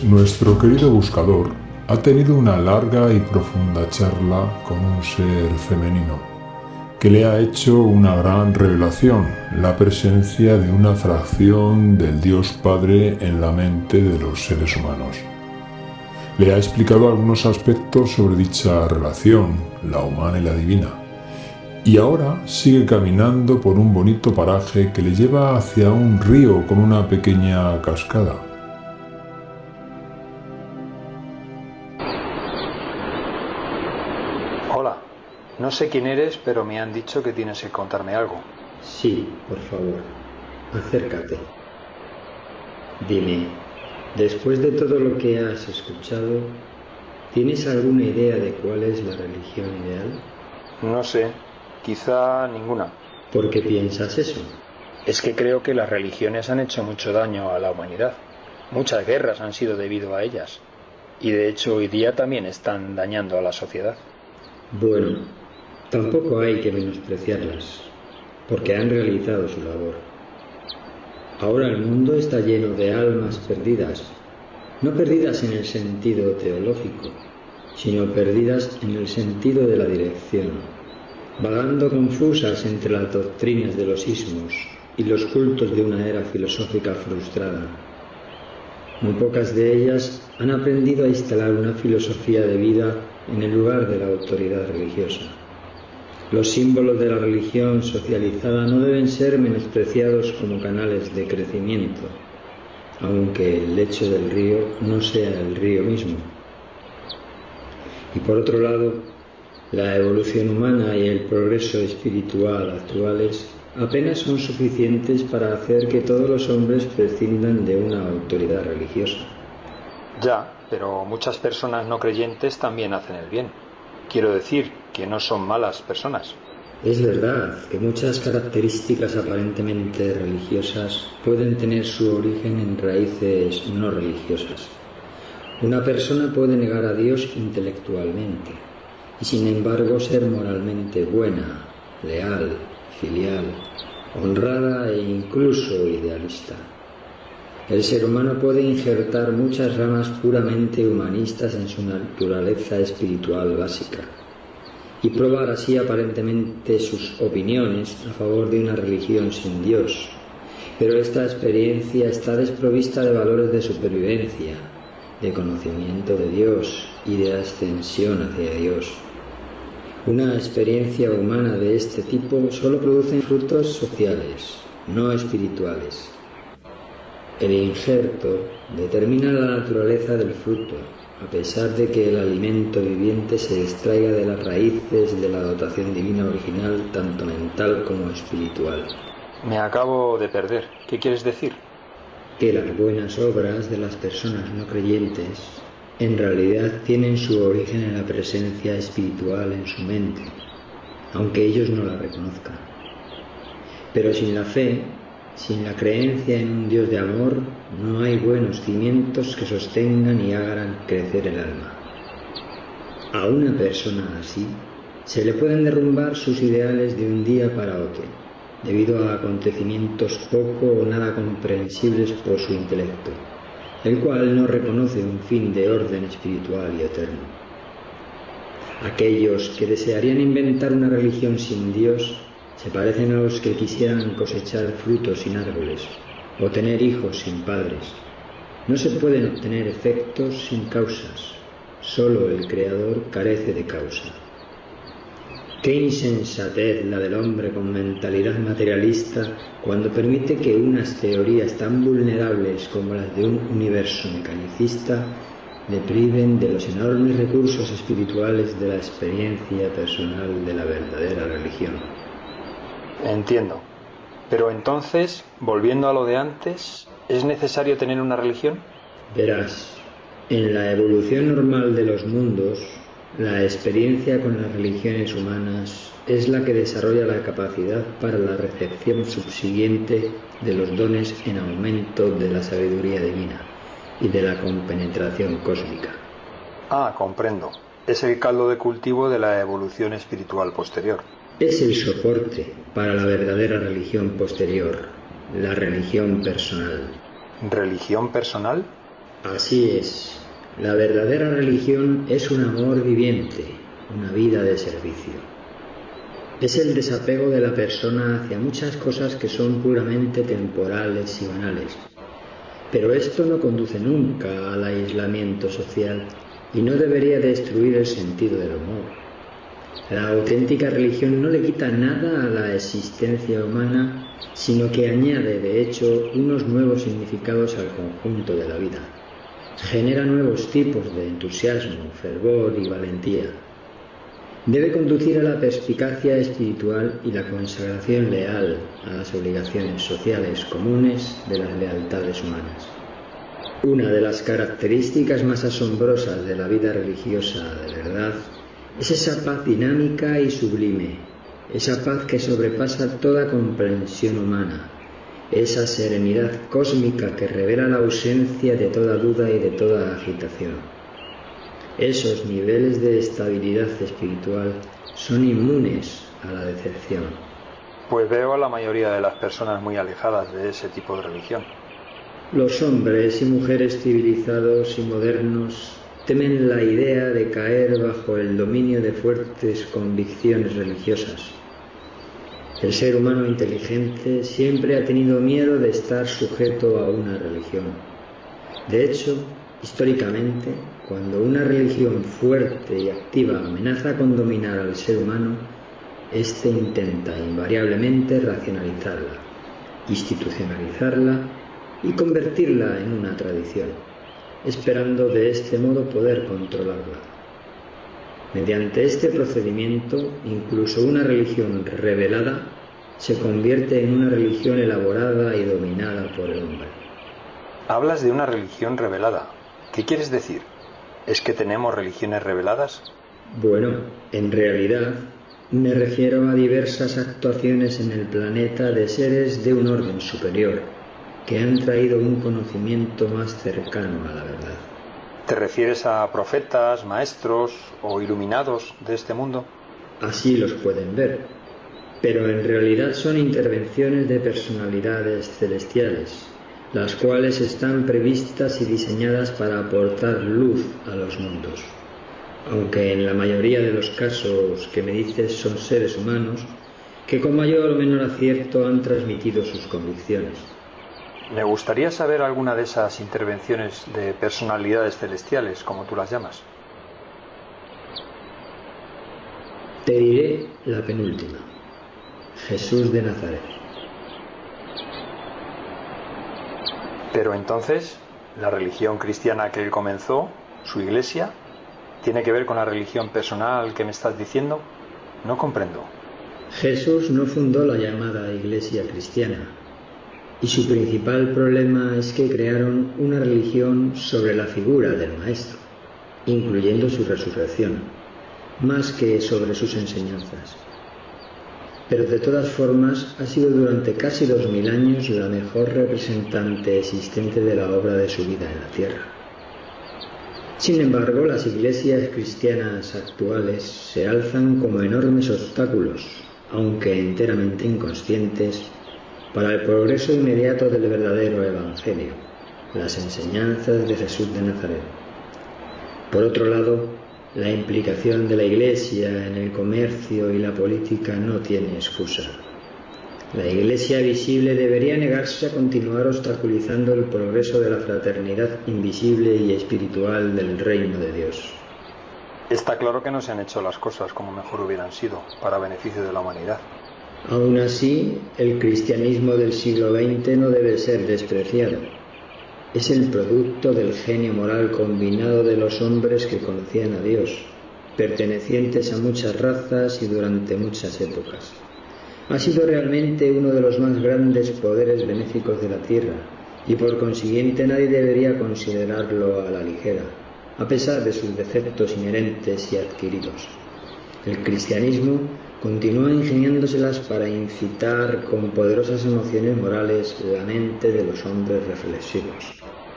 Nuestro querido buscador ha tenido una larga y profunda charla con un ser femenino que le ha hecho una gran revelación, la presencia de una fracción del Dios Padre en la mente de los seres humanos. Le ha explicado algunos aspectos sobre dicha relación, la humana y la divina, y ahora sigue caminando por un bonito paraje que le lleva hacia un río con una pequeña cascada. Hola, no sé quién eres, pero me han dicho que tienes que contarme algo. Sí, por favor, acércate. Dime, después de todo lo que has escuchado, ¿tienes alguna idea de cuál es la religión ideal? No sé, quizá ninguna. ¿Por qué piensas eso? Es que creo que las religiones han hecho mucho daño a la humanidad. Muchas guerras han sido debido a ellas. Y de hecho hoy día también están dañando a la sociedad. Bueno, tampoco hay que menospreciarlas, porque han realizado su labor. Ahora el mundo está lleno de almas perdidas, no perdidas en el sentido teológico, sino perdidas en el sentido de la dirección, vagando confusas entre las doctrinas de los ismos y los cultos de una era filosófica frustrada. Muy pocas de ellas han aprendido a instalar una filosofía de vida en el lugar de la autoridad religiosa. Los símbolos de la religión socializada no deben ser menospreciados como canales de crecimiento, aunque el lecho del río no sea el río mismo. Y por otro lado, la evolución humana y el progreso espiritual actuales apenas son suficientes para hacer que todos los hombres prescindan de una autoridad religiosa. Ya, pero muchas personas no creyentes también hacen el bien. Quiero decir que no son malas personas. Es verdad que muchas características aparentemente religiosas pueden tener su origen en raíces no religiosas. Una persona puede negar a Dios intelectualmente y sin embargo ser moralmente buena, leal, filial, honrada e incluso idealista. El ser humano puede injertar muchas ramas puramente humanistas en su naturaleza espiritual básica y probar así aparentemente sus opiniones a favor de una religión sin Dios. Pero esta experiencia está desprovista de valores de supervivencia, de conocimiento de Dios y de ascensión hacia Dios. Una experiencia humana de este tipo solo produce frutos sociales, no espirituales. El injerto determina la naturaleza del fruto, a pesar de que el alimento viviente se extraiga de las raíces de la dotación divina original, tanto mental como espiritual. Me acabo de perder. ¿Qué quieres decir? Que las buenas obras de las personas no creyentes en realidad tienen su origen en la presencia espiritual en su mente, aunque ellos no la reconozcan. Pero sin la fe, sin la creencia en un Dios de amor, no hay buenos cimientos que sostengan y hagan crecer el alma. A una persona así se le pueden derrumbar sus ideales de un día para otro, debido a acontecimientos poco o nada comprensibles por su intelecto, el cual no reconoce un fin de orden espiritual y eterno. Aquellos que desearían inventar una religión sin Dios se parecen a los que quisieran cosechar frutos sin árboles o tener hijos sin padres. No se pueden obtener efectos sin causas. Solo el Creador carece de causa. Qué insensatez la del hombre con mentalidad materialista cuando permite que unas teorías tan vulnerables como las de un universo mecanicista le priven de los enormes recursos espirituales de la experiencia personal de la verdadera religión. Entiendo. Pero entonces, volviendo a lo de antes, ¿es necesario tener una religión? Verás, en la evolución normal de los mundos, la experiencia con las religiones humanas es la que desarrolla la capacidad para la recepción subsiguiente de los dones en aumento de la sabiduría divina y de la compenetración cósmica. Ah, comprendo. Es el caldo de cultivo de la evolución espiritual posterior. Es el soporte para la verdadera religión posterior, la religión personal. ¿Religión personal? Así es. La verdadera religión es un amor viviente, una vida de servicio. Es el desapego de la persona hacia muchas cosas que son puramente temporales y banales. Pero esto no conduce nunca al aislamiento social y no debería destruir el sentido del amor. La auténtica religión no le quita nada a la existencia humana, sino que añade, de hecho, unos nuevos significados al conjunto de la vida. Genera nuevos tipos de entusiasmo, fervor y valentía. Debe conducir a la perspicacia espiritual y la consagración leal a las obligaciones sociales comunes de las lealtades humanas. Una de las características más asombrosas de la vida religiosa de verdad es esa paz dinámica y sublime, esa paz que sobrepasa toda comprensión humana, esa serenidad cósmica que revela la ausencia de toda duda y de toda agitación. Esos niveles de estabilidad espiritual son inmunes a la decepción. Pues veo a la mayoría de las personas muy alejadas de ese tipo de religión. Los hombres y mujeres civilizados y modernos temen la idea de caer bajo el dominio de fuertes convicciones religiosas. El ser humano inteligente siempre ha tenido miedo de estar sujeto a una religión. De hecho, históricamente, cuando una religión fuerte y activa amenaza con dominar al ser humano, éste intenta invariablemente racionalizarla, institucionalizarla y convertirla en una tradición, esperando de este modo poder controlarla. Mediante este procedimiento, incluso una religión revelada se convierte en una religión elaborada y dominada por el hombre. Hablas de una religión revelada. ¿Qué quieres decir? ¿Es que tenemos religiones reveladas? Bueno, en realidad me refiero a diversas actuaciones en el planeta de seres de un orden superior, que han traído un conocimiento más cercano a la verdad. ¿Te refieres a profetas, maestros o iluminados de este mundo? Así los pueden ver, pero en realidad son intervenciones de personalidades celestiales, las cuales están previstas y diseñadas para aportar luz a los mundos. Aunque en la mayoría de los casos que me dices son seres humanos, que con mayor o menor acierto han transmitido sus convicciones. Me gustaría saber alguna de esas intervenciones de personalidades celestiales, como tú las llamas. Te diré la penúltima: Jesús de Nazaret. Pero entonces, ¿la religión cristiana que él comenzó, su iglesia, tiene que ver con la religión personal que me estás diciendo? No comprendo. Jesús no fundó la llamada iglesia cristiana, y su principal problema es que crearon una religión sobre la figura del Maestro, incluyendo su resurrección, más que sobre sus enseñanzas. Pero de todas formas ha sido durante casi 2000 años la mejor representante existente de la obra de su vida en la tierra. Sin embargo, las iglesias cristianas actuales se alzan como enormes obstáculos, aunque enteramente inconscientes, para el progreso inmediato del verdadero Evangelio, las enseñanzas de Jesús de Nazaret. Por otro lado, la implicación de la Iglesia en el comercio y la política no tiene excusa. La Iglesia visible debería negarse a continuar obstaculizando el progreso de la fraternidad invisible y espiritual del reino de Dios. Está claro que no se han hecho las cosas como mejor hubieran sido, para beneficio de la humanidad. Aún así, el cristianismo del siglo XX no debe ser despreciado. Es el producto del genio moral combinado de los hombres que conocían a Dios, pertenecientes a muchas razas y durante muchas épocas. Ha sido realmente uno de los más grandes poderes benéficos de la tierra, y por consiguiente nadie debería considerarlo a la ligera, a pesar de sus defectos inherentes y adquiridos. El cristianismo continúa ingeniándoselas para incitar con poderosas emociones morales la mente de los hombres reflexivos.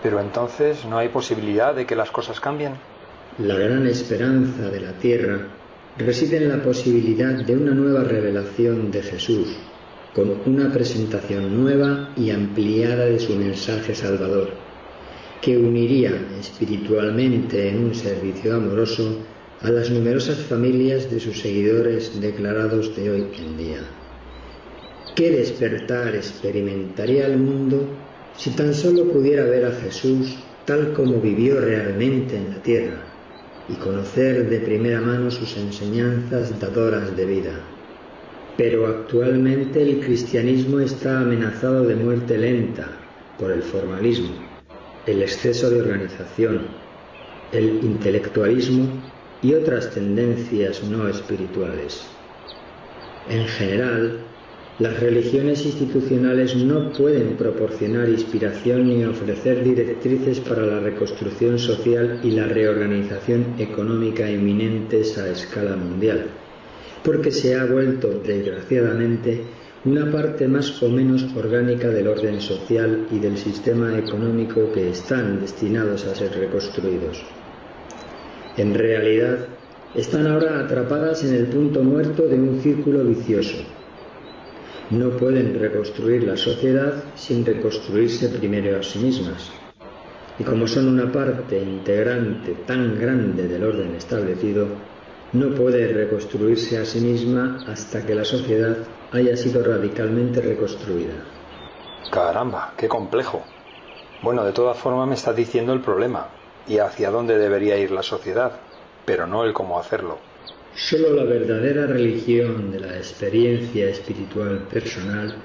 Pero entonces, ¿no hay posibilidad de que las cosas cambien? La gran esperanza de la tierra reside en la posibilidad de una nueva revelación de Jesús, con una presentación nueva y ampliada de su mensaje salvador. que uniría espiritualmente en un servicio amoroso a las numerosas familias de sus seguidores declarados de hoy en día. ¿Qué despertar experimentaría el mundo si tan solo pudiera ver a Jesús tal como vivió realmente en la tierra y conocer de primera mano sus enseñanzas dadoras de vida? Pero actualmente el cristianismo está amenazado de muerte lenta por el formalismo, el exceso de organización, el intelectualismo y otras tendencias no espirituales. En general, las religiones institucionales no pueden proporcionar inspiración ni ofrecer directrices para la reconstrucción social y la reorganización económica inminentes a escala mundial, porque se ha vuelto, desgraciadamente, una parte más o menos orgánica del orden social y del sistema económico que están destinados a ser reconstruidos. En realidad, están ahora atrapadas en el punto muerto de un círculo vicioso. No pueden reconstruir la sociedad sin reconstruirse primero a sí mismas. Y como son una parte integrante tan grande del orden establecido, no puede reconstruirse a sí misma hasta que la sociedad haya sido radicalmente reconstruida. Caramba, qué complejo. Bueno, de todas formas me estás diciendo el problema y hacia dónde debería ir la sociedad, pero no el cómo hacerlo. Solo la verdadera religión de la experiencia espiritual personal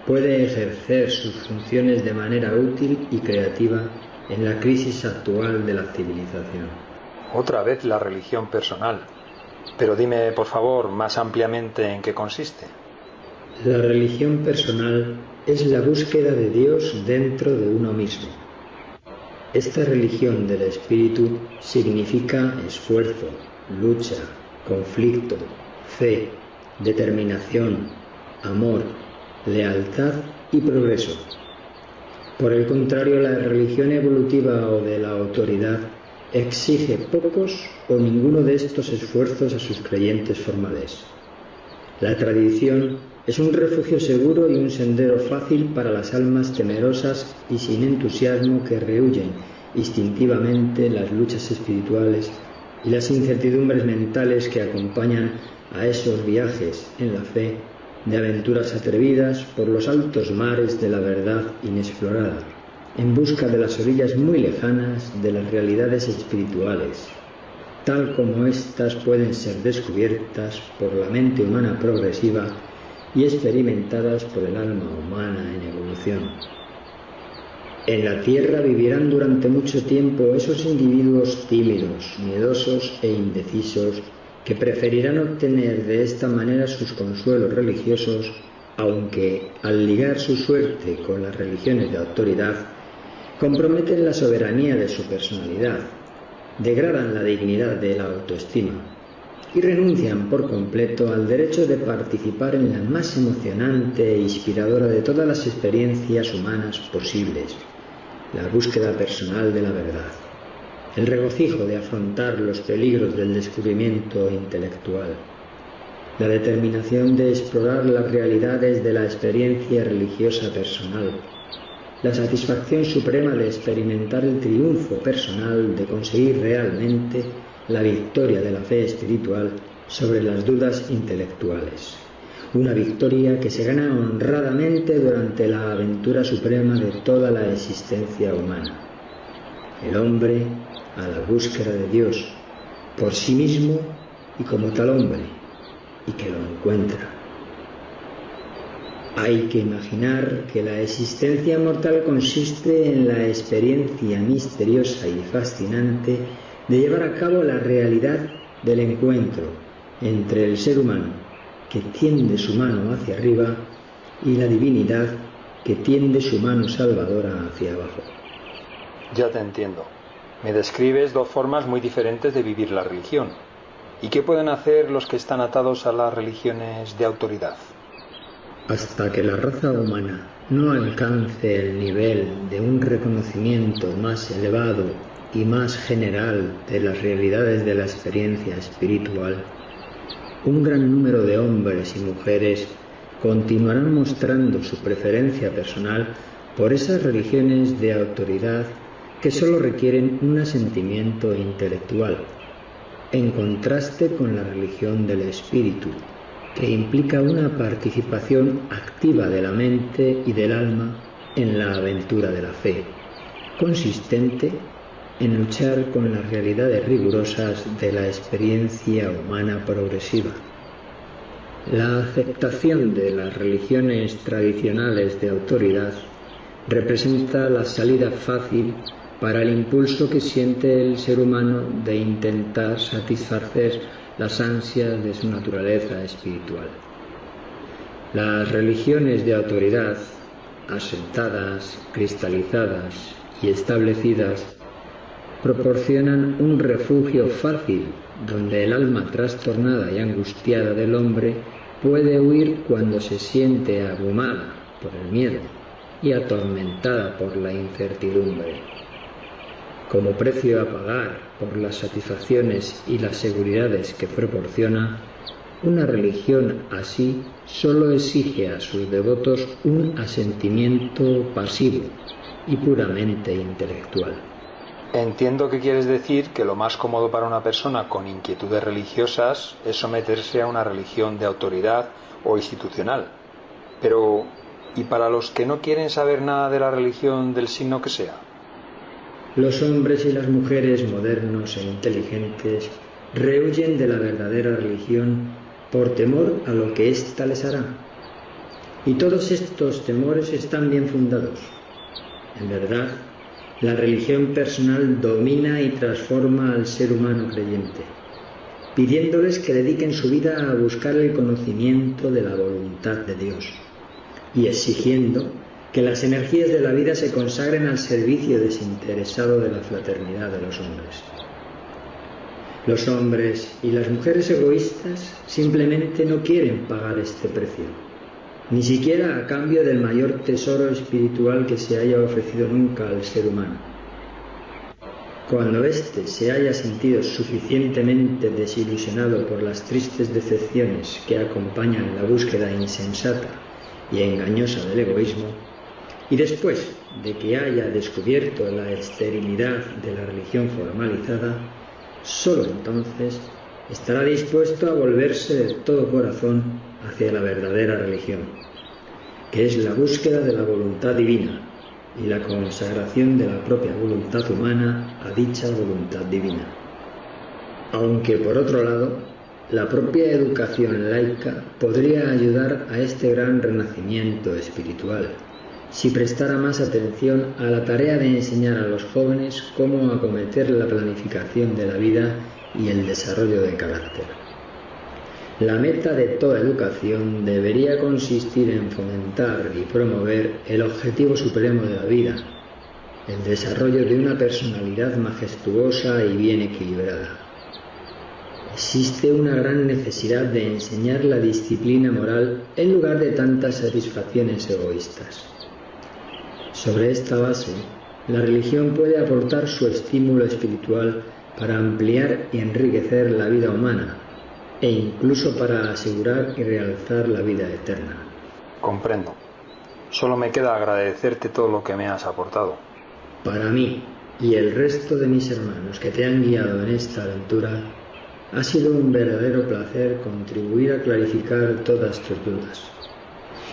puede ejercer sus funciones de manera útil y creativa en la crisis actual de la civilización. Otra vez la religión personal. Pero dime, por favor, más ampliamente en qué consiste. La religión personal es la búsqueda de Dios dentro de uno mismo. Esta religión del espíritu significa esfuerzo, lucha, conflicto, fe, determinación, amor, lealtad y progreso. Por el contrario, la religión evolutiva o de la autoridad exige pocos o ninguno de estos esfuerzos a sus creyentes formales. La tradición es un refugio seguro y un sendero fácil para las almas temerosas y sin entusiasmo que rehuyen instintivamente las luchas espirituales y las incertidumbres mentales que acompañan a esos viajes en la fe de aventuras atrevidas por los altos mares de la verdad inexplorada, en busca de las orillas muy lejanas de las realidades espirituales, tal como éstas pueden ser descubiertas por la mente humana progresiva y experimentadas por el alma humana en evolución. En la tierra vivirán durante mucho tiempo esos individuos tímidos, miedosos e indecisos que preferirán obtener de esta manera sus consuelos religiosos, aunque al ligar su suerte con las religiones de autoridad, comprometen la soberanía de su personalidad, degradan la dignidad de la autoestima y renuncian por completo al derecho de participar en la más emocionante e inspiradora de todas las experiencias humanas posibles, la búsqueda personal de la verdad, el regocijo de afrontar los peligros del descubrimiento intelectual, la determinación de explorar las realidades de la experiencia religiosa personal, la satisfacción suprema de experimentar el triunfo personal de conseguir realmente la victoria de la fe espiritual sobre las dudas intelectuales. Una victoria que se gana honradamente durante la aventura suprema de toda la existencia humana. El hombre a la búsqueda de Dios, por sí mismo y como tal hombre, y que lo encuentra. Hay que imaginar que la existencia mortal consiste en la experiencia misteriosa y fascinante de llevar a cabo la realidad del encuentro entre el ser humano, que tiende su mano hacia arriba, y la divinidad, que tiende su mano salvadora hacia abajo. Ya te entiendo. Me describes dos formas muy diferentes de vivir la religión. ¿Y qué pueden hacer los que están atados a las religiones de autoridad? Hasta que la raza humana no alcance el nivel de un reconocimiento más elevado y más general de las realidades de la experiencia espiritual, un gran número de hombres y mujeres continuarán mostrando su preferencia personal por esas religiones de autoridad que solo requieren un asentimiento intelectual, en contraste con la religión del espíritu, que implica una participación activa de la mente y del alma en la aventura de la fe, consistente en luchar con las realidades rigurosas de la experiencia humana progresiva. La aceptación de las religiones tradicionales de autoridad representa la salida fácil para el impulso que siente el ser humano de intentar satisfacer las ansias de su naturaleza espiritual. Las religiones de autoridad, asentadas, cristalizadas y establecidas, proporcionan un refugio fácil donde el alma trastornada y angustiada del hombre puede huir cuando se siente abrumada por el miedo y atormentada por la incertidumbre. Como precio a pagar por las satisfacciones y las seguridades que proporciona, una religión así solo exige a sus devotos un asentimiento pasivo y puramente intelectual. Entiendo que quieres decir que lo más cómodo para una persona con inquietudes religiosas es someterse a una religión de autoridad o institucional. Pero, ¿y para los que no quieren saber nada de la religión del signo que sea? Los hombres y las mujeres modernos e inteligentes rehuyen de la verdadera religión por temor a lo que ésta les hará. Y todos estos temores están bien fundados. En verdad, la religión personal domina y transforma al ser humano creyente, pidiéndoles que dediquen su vida a buscar el conocimiento de la voluntad de Dios y exigiendo que las energías de la vida se consagren al servicio desinteresado de la fraternidad de los hombres. Los hombres y las mujeres egoístas simplemente no quieren pagar este precio, ni siquiera a cambio del mayor tesoro espiritual que se haya ofrecido nunca al ser humano. Cuando éste se haya sentido suficientemente desilusionado por las tristes decepciones que acompañan la búsqueda insensata y engañosa del egoísmo, y después de que haya descubierto la esterilidad de la religión formalizada, solo entonces estará dispuesto a volverse de todo corazón hacia la verdadera religión, que es la búsqueda de la voluntad divina y la consagración de la propia voluntad humana a dicha voluntad divina. Aunque, por otro lado, la propia educación laica podría ayudar a este gran renacimiento espiritual, si prestara más atención a la tarea de enseñar a los jóvenes cómo acometer la planificación de la vida y el desarrollo de carácter. La meta de toda educación debería consistir en fomentar y promover el objetivo supremo de la vida, el desarrollo de una personalidad majestuosa y bien equilibrada. Existe una gran necesidad de enseñar la disciplina moral en lugar de tantas satisfacciones egoístas. Sobre esta base, la religión puede aportar su estímulo espiritual para ampliar y enriquecer la vida humana, e incluso para asegurar y realzar la vida eterna. Comprendo. Solo me queda agradecerte todo lo que me has aportado. Para mí y el resto de mis hermanos que te han guiado en esta aventura, ha sido un verdadero placer contribuir a clarificar todas tus dudas.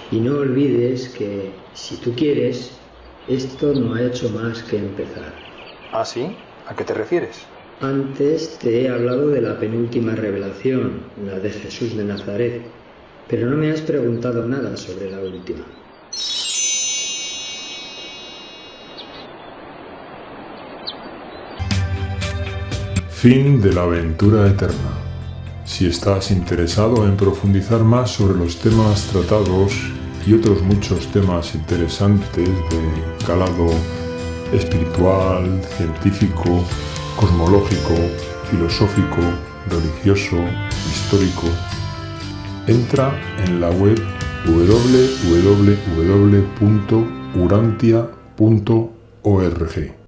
Y no olvides que, si tú quieres, esto no ha hecho más que empezar. ¿Ah, sí? ¿A qué te refieres? Antes te he hablado de la penúltima revelación, la de Jesús de Nazaret, pero no me has preguntado nada sobre la última. Fin de la aventura eterna. Si estás interesado en profundizar más sobre los temas tratados y otros muchos temas interesantes de calado espiritual, científico, cosmológico, filosófico, religioso, histórico, entra en la web www.urantia.org.